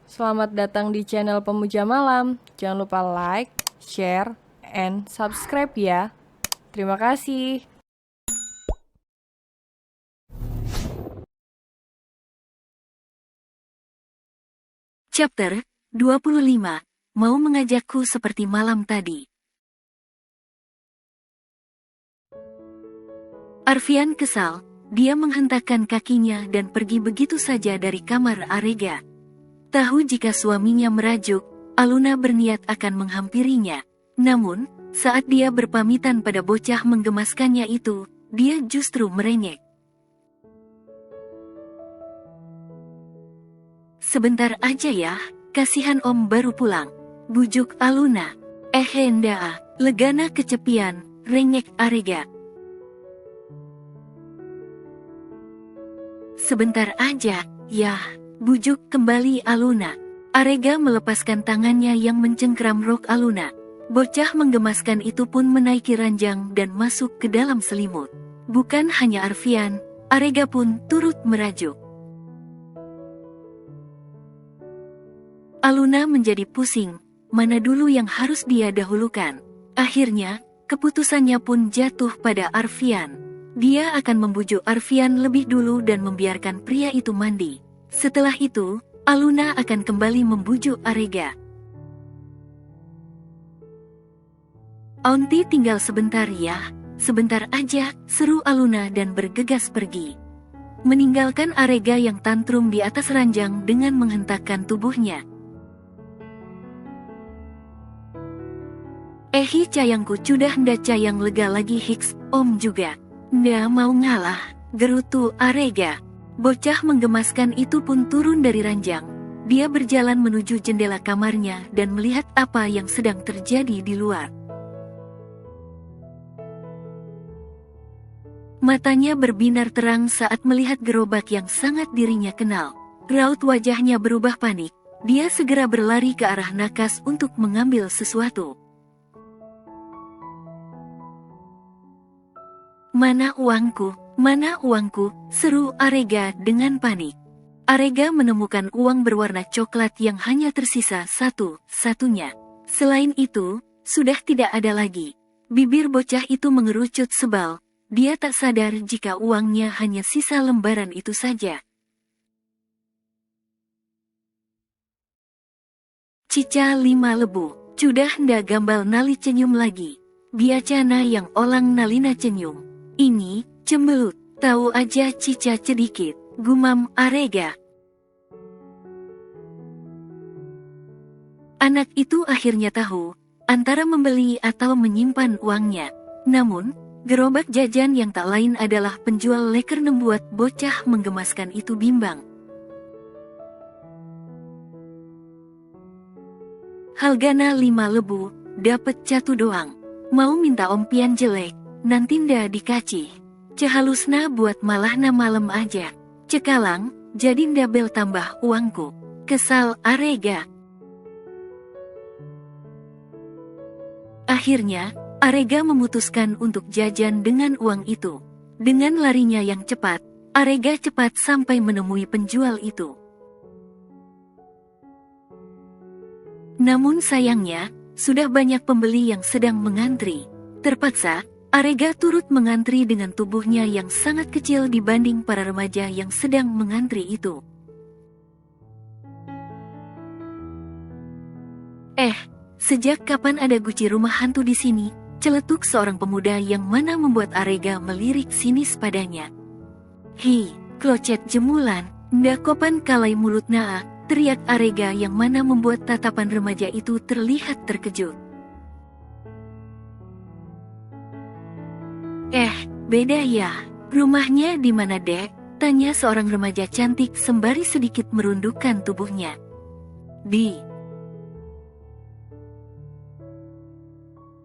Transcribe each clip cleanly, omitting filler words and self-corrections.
Selamat datang di channel Pemuja Malam. Jangan lupa like, share, and subscribe ya. Terima kasih. Chapter 25. Mau mengajakku seperti malam tadi. Arfian kesal, dia menghentakkan kakinya dan pergi begitu saja dari kamar Arega. Tahu jika suaminya merajuk, Aluna berniat akan menghampirinya. Namun, saat dia berpamitan pada bocah menggemaskannya itu, dia justru merengek. Sebentar aja ya, kasihan om baru pulang. Bujuk Aluna. Hendaa, legana kecepian, rengek Arega. Sebentar aja, ya, bujuk kembali Aluna. Arega melepaskan tangannya yang mencengkeram rok Aluna. Bocah menggemaskan itu pun menaiki ranjang dan masuk ke dalam selimut. Bukan hanya Arfian, Arega pun turut merajuk. Aluna menjadi pusing, mana dulu yang harus dia dahulukan. Akhirnya, keputusannya pun jatuh pada Arfian. Dia akan membujuk Arfian lebih dulu dan membiarkan pria itu mandi. Setelah itu, Aluna akan kembali membujuk Arega. Aunty tinggal sebentar ya, sebentar aja, seru Aluna dan bergegas pergi. Meninggalkan Arega yang tantrum di atas ranjang dengan menghentakkan tubuhnya. Cayangku sudah ndak cayang lega lagi hiks, om juga. Ndak mau ngalah, gerutu Arega. Bocah menggemaskan itu pun turun dari ranjang. Dia berjalan menuju jendela kamarnya dan melihat apa yang sedang terjadi di luar. Matanya berbinar terang saat melihat gerobak yang sangat dirinya kenal. Raut wajahnya berubah panik. Dia segera berlari ke arah nakas untuk mengambil sesuatu. Mana uangku, seru Arega dengan panik. Arega menemukan uang berwarna coklat yang hanya tersisa satu-satunya. Selain itu, sudah tidak ada lagi. Bibir bocah itu mengerucut sebal. Dia tak sadar jika uangnya hanya sisa lembaran itu saja. Cica 5 lebu, sudah ndak gambal nali cenyum lagi. Biacana yang olang nalina cenyum. Ini, cembelut, tahu aja cica sedikit, gumam Arega. Anak itu akhirnya tahu, antara membeli atau menyimpan uangnya. Namun, gerobak jajan yang tak lain adalah penjual leker membuat bocah menggemaskan itu bimbang. Halgana 5 lebu, dapet catu doang. Mau minta ompian jelek, nanti nda dikasih. Cehalusna buat malahna malam aja. Cekalang, jadi nda bel tambah uangku. Kesal Arega. Akhirnya, Arega memutuskan untuk jajan dengan uang itu. Dengan larinya yang cepat, Arega cepat sampai menemui penjual itu. Namun sayangnya, sudah banyak pembeli yang sedang mengantri. Terpaksa, Arega turut mengantri dengan tubuhnya yang sangat kecil dibanding para remaja yang sedang mengantri itu. Sejak kapan ada guci rumah hantu di sini? Celetuk seorang pemuda yang mana membuat Arega melirik sinis padanya. Hi, klocet jemulan, ndak kopan kalai mulut naa, teriak Arega yang mana membuat tatapan remaja itu terlihat terkejut. Beda ya, rumahnya di mana dek? Tanya seorang remaja cantik sembari sedikit merundukkan tubuhnya. Di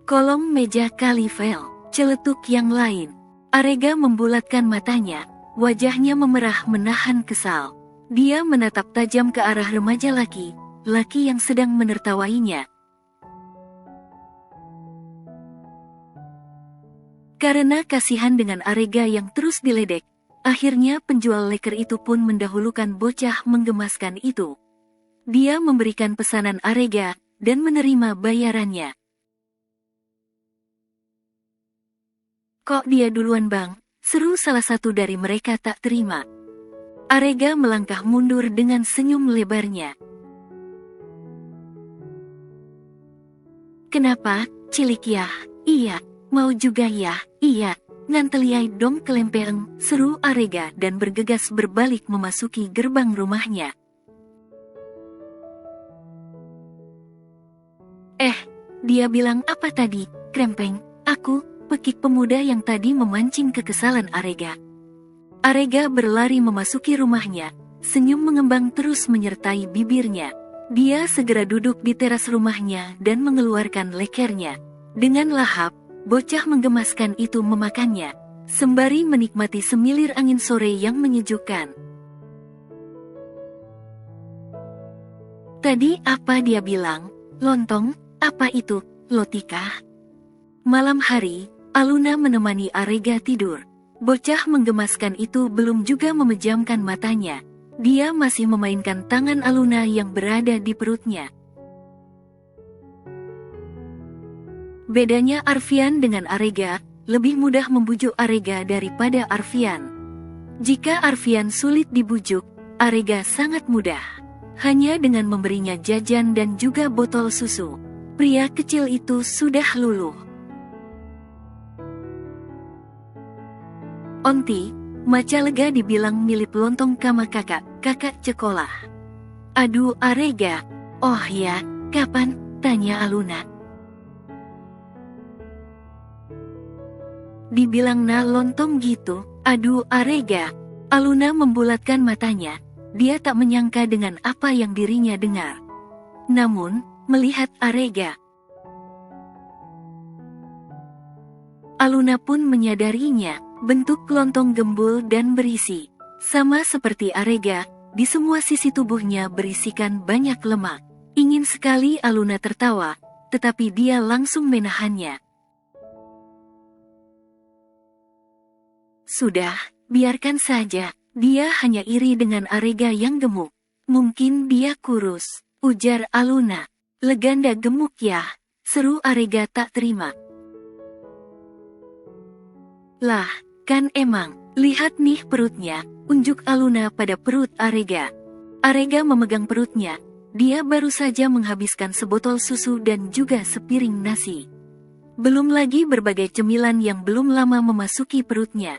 kolong meja Kalivel, celetuk yang lain. Arega membulatkan matanya, wajahnya memerah menahan kesal. Dia menatap tajam ke arah remaja laki yang sedang menertawainya. Karena kasihan dengan Arega yang terus diledek, akhirnya penjual leker itu pun mendahulukan bocah menggemaskan itu. Dia memberikan pesanan Arega dan menerima bayarannya. "Kok dia duluan bang?" seru salah satu dari mereka tak terima. Arega melangkah mundur dengan senyum lebarnya. "Kenapa, cilik ya? Iya, mau juga ya? Iya, nganteliai dong kelempeng," seru Arega dan bergegas berbalik memasuki gerbang rumahnya. Dia bilang apa tadi, krempeng? Aku, pekik pemuda yang tadi memancing kekesalan Arega. Arega berlari memasuki rumahnya, senyum mengembang terus menyertai bibirnya. Dia segera duduk di teras rumahnya dan mengeluarkan lekernya. Dengan lahap, bocah menggemaskan itu memakannya, sembari menikmati semilir angin sore yang menyejukkan. "Tadi apa dia bilang? Lontong? Apa itu, Lotika?" Malam hari, Aluna menemani Arega tidur. Bocah menggemaskan itu belum juga memejamkan matanya. Dia masih memainkan tangan Aluna yang berada di perutnya. Bedanya Arfian dengan Arega, lebih mudah membujuk Arega daripada Arfian. Jika Arfian sulit dibujuk, Arega sangat mudah. Hanya dengan memberinya jajan dan juga botol susu, pria kecil itu sudah luluh. "Onti, maca lega dibilang milip lontong kama kakak cekolah." "Aduh Arega." "Oh ya, kapan?" tanya Aluna. "Dibilang na lontong gitu." "Aduh Arega." Aluna membulatkan matanya. Dia tak menyangka dengan apa yang dirinya dengar. Namun, melihat Arega, Aluna pun menyadarinya. Bentuk lontong gembul dan berisi. Sama seperti Arega, di semua sisi tubuhnya berisikan banyak lemak. Ingin sekali Aluna tertawa, tetapi dia langsung menahannya. "Sudah, biarkan saja. Dia hanya iri dengan Arega yang gemuk. Mungkin dia kurus," ujar Aluna. "Leganda gemuk ya?" seru Arega tak terima. "Lah, kan emang, lihat nih perutnya," unjuk Aluna pada perut Arega. Arega memegang perutnya. Dia baru saja menghabiskan sebotol susu dan juga sepiring nasi. Belum lagi berbagai cemilan yang belum lama memasuki perutnya.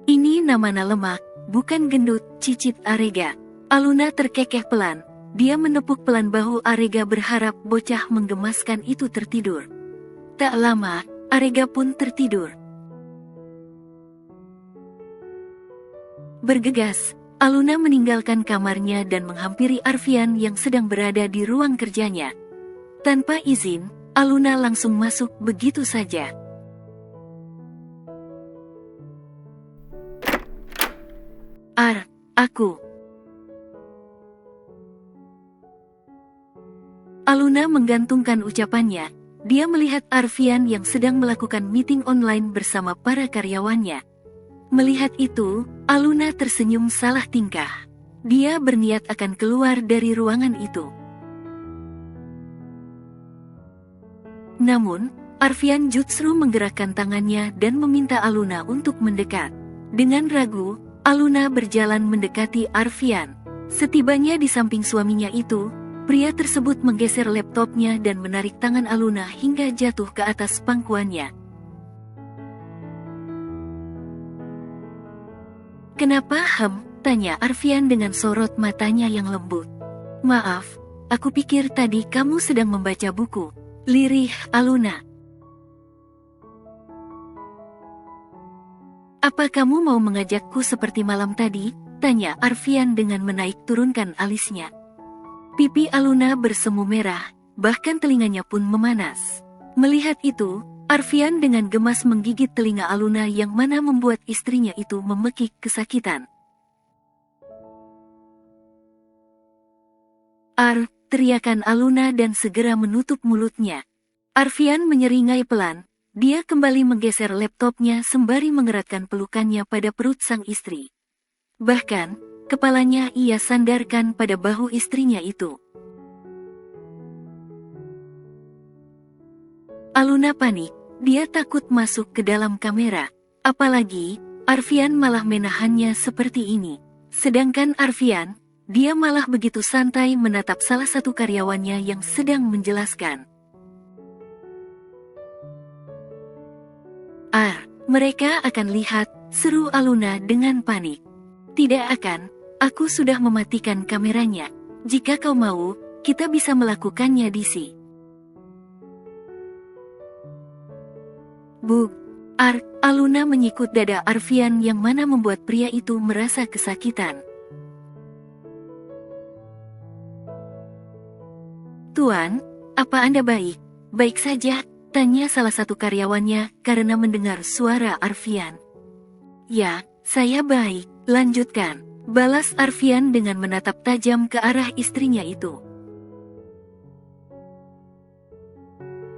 "Ini namanya lemak, bukan gendut," cicit Arega. Aluna terkekeh pelan. Dia menepuk pelan bahu Arega berharap bocah menggemaskan itu tertidur. Tak lama, Arega pun tertidur. Bergegas, Aluna meninggalkan kamarnya dan menghampiri Arfian yang sedang berada di ruang kerjanya. Tanpa izin, Aluna langsung masuk begitu saja. Aku." Aluna menggantungkan ucapannya. Dia melihat Arfian yang sedang melakukan meeting online bersama para karyawannya. Melihat itu, Aluna tersenyum salah tingkah. Dia berniat akan keluar dari ruangan itu. Namun, Arfian justru menggerakkan tangannya dan meminta Aluna untuk mendekat. Dengan ragu, Aluna berjalan mendekati Arfian. Setibanya di samping suaminya itu, pria tersebut menggeser laptopnya dan menarik tangan Aluna hingga jatuh ke atas pangkuannya. "Kenapa tanya Arfian dengan sorot matanya yang lembut. "Maaf, aku pikir tadi kamu sedang membaca buku," lirih Aluna. "Apa kamu mau mengajakku seperti malam tadi?" tanya Arfian dengan menaik turunkan alisnya. Pipi Aluna bersemu merah, bahkan telinganya pun memanas. Melihat itu, Arfian dengan gemas menggigit telinga Aluna yang mana membuat istrinya itu memekik kesakitan. Teriakan Aluna dan segera menutup mulutnya. Arfian menyeringai pelan. Dia kembali menggeser laptopnya sembari mengeratkan pelukannya pada perut sang istri. Bahkan, kepalanya ia sandarkan pada bahu istrinya itu. Aluna panik, dia takut masuk ke dalam kamera. Apalagi, Arfian malah menahannya seperti ini. Sedangkan Arfian, dia malah begitu santai menatap salah satu karyawannya yang sedang menjelaskan. Mereka akan lihat, seru Aluna dengan panik. Tidak akan, aku sudah mematikan kameranya. Jika kau mau, kita bisa melakukannya di sini. Bug. Aluna menyikut dada Arfian yang mana membuat pria itu merasa kesakitan. Tuan, apa Anda baik? Baik saja, tanya salah satu karyawannya karena mendengar suara Arfian. Ya, saya baik, lanjutkan. Balas Arfian dengan menatap tajam ke arah istrinya itu.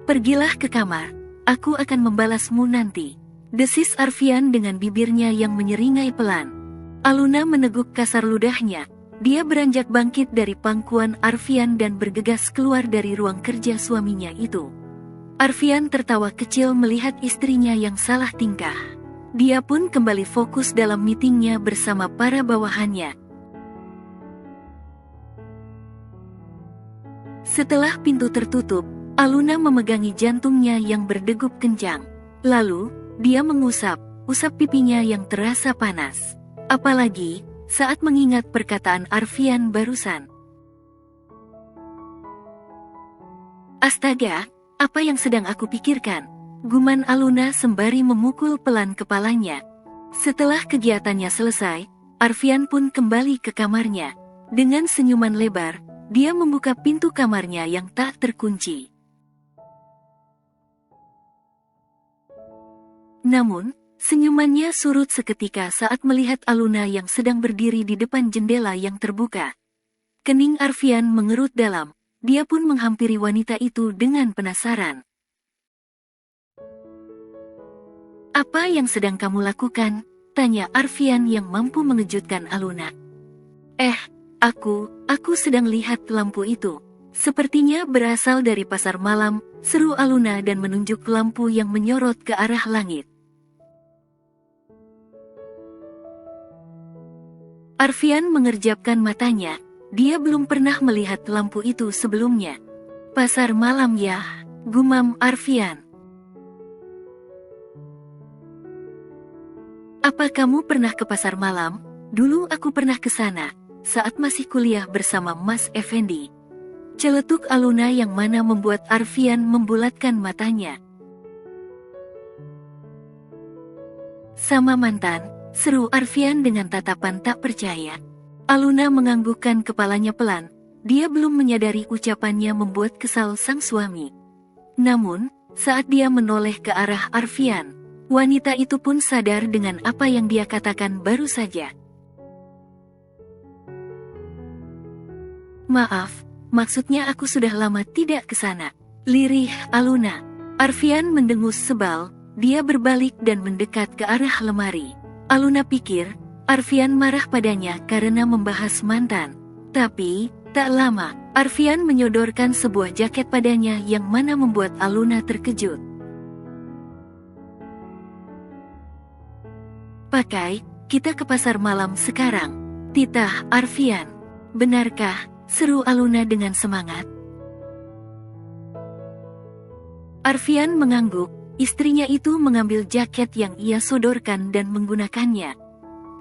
Pergilah ke kamar, aku akan membalasmu nanti. Desis Arfian dengan bibirnya yang menyeringai pelan. Aluna meneguk kasar ludahnya. Dia beranjak bangkit dari pangkuan Arfian dan bergegas keluar dari ruang kerja suaminya itu. Arfian tertawa kecil melihat istrinya yang salah tingkah. Dia pun kembali fokus dalam meetingnya bersama para bawahannya. Setelah pintu tertutup, Aluna memegangi jantungnya yang berdegup kencang. Lalu, dia usap pipinya yang terasa panas. Apalagi, saat mengingat perkataan Arfian barusan. Astaga, apa yang sedang aku pikirkan? Guman Aluna sembari memukul pelan kepalanya. Setelah kegiatannya selesai, Arfian pun kembali ke kamarnya. Dengan senyuman lebar, dia membuka pintu kamarnya yang tak terkunci. Namun, senyumannya surut seketika saat melihat Aluna yang sedang berdiri di depan jendela yang terbuka. Kening Arfian mengerut dalam, dia pun menghampiri wanita itu dengan penasaran. Apa yang sedang kamu lakukan? Tanya Arfian yang mampu mengejutkan Aluna. Aku sedang lihat lampu itu. Sepertinya berasal dari pasar malam, seru Aluna dan menunjuk lampu yang menyorot ke arah langit. Arfian mengerjapkan matanya, dia belum pernah melihat lampu itu sebelumnya. Pasar malam ya, gumam Arfian. Apa kamu pernah ke pasar malam? Dulu aku pernah ke sana, saat masih kuliah bersama Mas Effendi. Celetuk Aluna yang mana membuat Arfian membulatkan matanya. Sama mantan, seru Arfian dengan tatapan tak percaya. Aluna menganggukkan kepalanya pelan, dia belum menyadari ucapannya membuat kesal sang suami. Namun, saat dia menoleh ke arah Arfian, wanita itu pun sadar dengan apa yang dia katakan baru saja. Maaf, maksudnya aku sudah lama tidak ke sana. Lirih Aluna. Arfian mendengus sebal, dia berbalik dan mendekat ke arah lemari. Aluna pikir, Arfian marah padanya karena membahas mantan. Tapi, tak lama, Arfian menyodorkan sebuah jaket padanya yang mana membuat Aluna terkejut. Pakai, kita ke pasar malam sekarang. Titah Arfian. Benarkah? Seru Aluna dengan semangat. Arfian mengangguk, istrinya itu mengambil jaket yang ia sodorkan dan menggunakannya.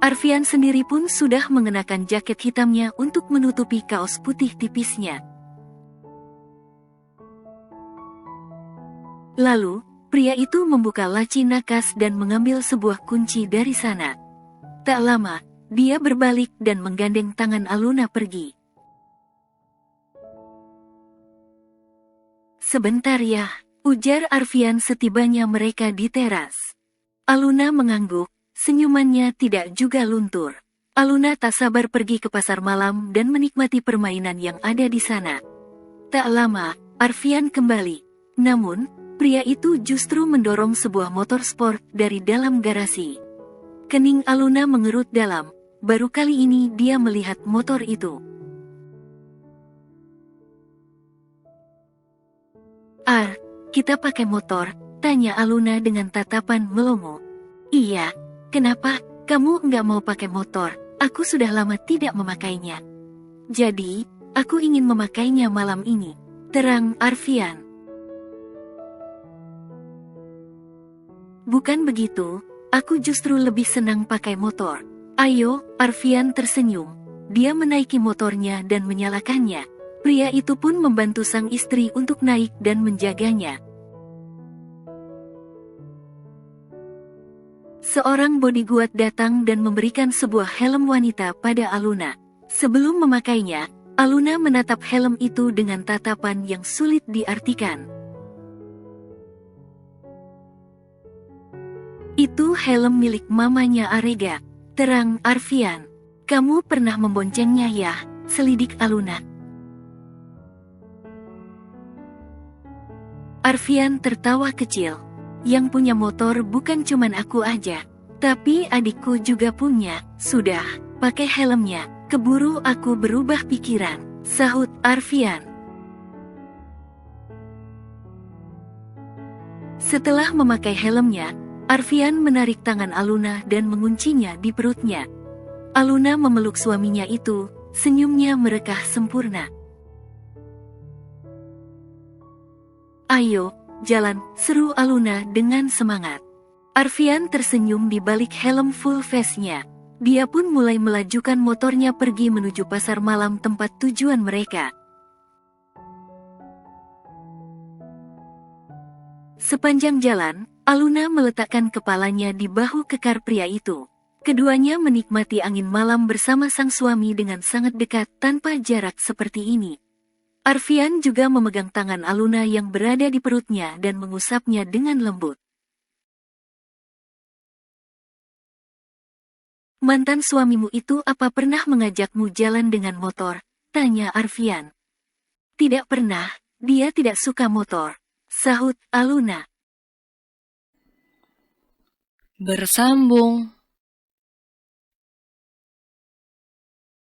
Arfian sendiri pun sudah mengenakan jaket hitamnya untuk menutupi kaos putih tipisnya. Lalu, pria itu membuka laci nakas dan mengambil sebuah kunci dari sana. Tak lama, dia berbalik dan menggandeng tangan Aluna pergi. Sebentar ya, ujar Arfian setibanya mereka di teras. Aluna mengangguk, senyumannya tidak juga luntur. Aluna tak sabar pergi ke pasar malam dan menikmati permainan yang ada di sana. Tak lama, Arfian kembali. Namun, pria itu justru mendorong sebuah motor sport dari dalam garasi. Kening Aluna mengerut dalam, baru kali ini dia melihat motor itu. Kita pakai motor? Tanya Aluna dengan tatapan melongo. Iya, kenapa kamu nggak mau pakai motor? Aku sudah lama tidak memakainya. Jadi, aku ingin memakainya malam ini. Terang Arfian. Bukan begitu, aku justru lebih senang pakai motor. Ayo, Arfian tersenyum. Dia menaiki motornya dan menyalakannya. Pria itu pun membantu sang istri untuk naik dan menjaganya. Seorang bodyguard datang dan memberikan sebuah helm wanita pada Aluna. Sebelum memakainya, Aluna menatap helm itu dengan tatapan yang sulit diartikan. Itu helm milik mamanya Arega, terang Arfian. Kamu pernah memboncengnya ya? Selidik Aluna. Arfian tertawa kecil. Yang punya motor bukan cuman aku aja, tapi adikku juga punya. Sudah, pakai helmnya. Keburu aku berubah pikiran, sahut Arfian. Setelah memakai helmnya, Arfian menarik tangan Aluna dan menguncinya di perutnya. Aluna memeluk suaminya itu, senyumnya merekah sempurna. Ayo, jalan, seru Aluna dengan semangat. Arfian tersenyum di balik helm full face-nya. Dia pun mulai melajukan motornya pergi menuju pasar malam tempat tujuan mereka. Sepanjang jalan, Aluna meletakkan kepalanya di bahu kekar pria itu. Keduanya menikmati angin malam bersama sang suami dengan sangat dekat tanpa jarak seperti ini. Arfian juga memegang tangan Aluna yang berada di perutnya dan mengusapnya dengan lembut. Mantan suamimu itu apa pernah mengajakmu jalan dengan motor? Tanya Arfian. Tidak pernah, dia tidak suka motor, sahut Aluna. Bersambung.